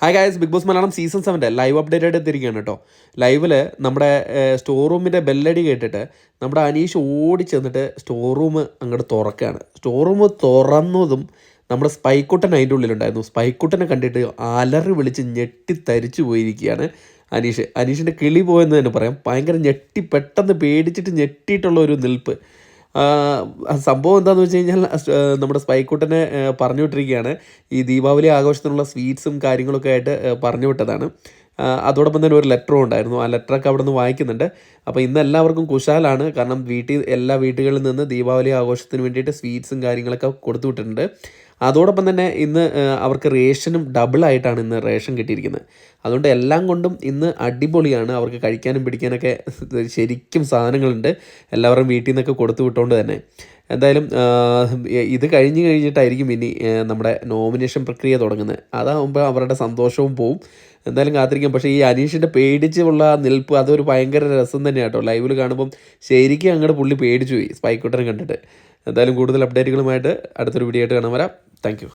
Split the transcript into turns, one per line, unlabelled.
Hi guys, Bigg Boss Malayalam season 7 live update ആയിട്ട് എത്തിയിരിക്കുകയാണ് കേട്ടോ. ലൈവിൽ നമ്മുടെ സ്റ്റോർ റൂമിൻ്റെ ബെല്ലടി കേട്ടിട്ട് നമ്മുടെ അനീഷ് ഓടി ചെന്നിട്ട് സ്റ്റോർ റൂം അങ്ങോട്ട് തുറക്കുകയാണ്. സ്റ്റോർ റൂം തുറന്നതും നമ്മുടെ സ്പൈക്കുട്ടൻ അതിൻ്റെ ഉള്ളിലുണ്ടായിരുന്നു. സ്പൈക്കുട്ടനെ കണ്ടിട്ട് അലറി വിളിച്ച് ഞെട്ടിത്തരിച്ചു പോയിരിക്കുകയാണ് അനീഷിൻ്റെ കിളി പോയെന്ന് തന്നെ പറയാം. ഭയങ്കര പെട്ടെന്ന് പേടിച്ചിട്ട് ഞെട്ടിയിട്ടുള്ള ഒരു നിൽപ്പ്. സംഭവം എന്താണെന്ന് വെച്ച് കഴിഞ്ഞാൽ നമ്മുടെ സ്പൈക്കുട്ടനെ പറഞ്ഞു വിട്ടിരിക്കുകയാണ്. ഈ ദീപാവലി ആഘോഷത്തിനുള്ള സ്വീറ്റ്സും കാര്യങ്ങളൊക്കെ ആയിട്ട് പറഞ്ഞു വിട്ടതാണ്. അതോടൊപ്പം തന്നെ ഒരു ലെറ്ററും ഉണ്ടായിരുന്നു. ആ ലെറ്ററൊക്കെ അവിടെ നിന്ന് വായിക്കുന്നുണ്ട്. അപ്പോൾ ഇന്ന് എല്ലാവർക്കും കുശാലാണ്. കാരണം എല്ലാ വീട്ടുകളിൽ നിന്ന് ദീപാവലി ആഘോഷത്തിന് വേണ്ടിയിട്ട് സ്വീറ്റ്സും കാര്യങ്ങളൊക്കെ കൊടുത്തു വിട്ടിട്ടുണ്ട്. അതോടൊപ്പം തന്നെ ഇന്ന് അവർക്ക് റേഷനും ഡബിളായിട്ടാണ് ഇന്ന് റേഷൻ കിട്ടിയിരിക്കുന്നത്. അതുകൊണ്ട് എല്ലാം കൊണ്ടും ഇന്ന് അടിപൊളിയാണ്. അവർക്ക് കഴിക്കാനും പിടിക്കാനൊക്കെ ശരിക്കും സാധനങ്ങളുണ്ട്. എല്ലാവരും വീട്ടിൽ നിന്നൊക്കെ കൊടുത്തു വിട്ടുകൊണ്ട് തന്നെ. എന്തായാലും ഇത് കഴിഞ്ഞിട്ടായിരിക്കും ഇനി നമ്മുടെ നോമിനേഷൻ പ്രക്രിയ തുടങ്ങുന്നത്. അതാകുമ്പോൾ അവരുടെ സന്തോഷവും പോവും. എന്തായാലും കാത്തിരിക്കാം. പക്ഷേ ഈ അനീഷിൻ്റെ പേടിച്ചുള്ള നിൽപ്പ് അതൊരു ഭയങ്കര രസം തന്നെയാണ് കേട്ടോ. ലൈവിൽ കാണുമ്പം ശരിക്കും അങ്ങോട്ട് പുള്ളി പേടിച്ചു പോയി സ്പൈക്കുട്ടനെ കണ്ടിട്ട്. എന്തായാലും കൂടുതൽ അപ്ഡേറ്റുകളുമായിട്ട് അടുത്തൊരു വീഡിയോ ആയിട്ട് കാണാൻ വരാം. Thank you.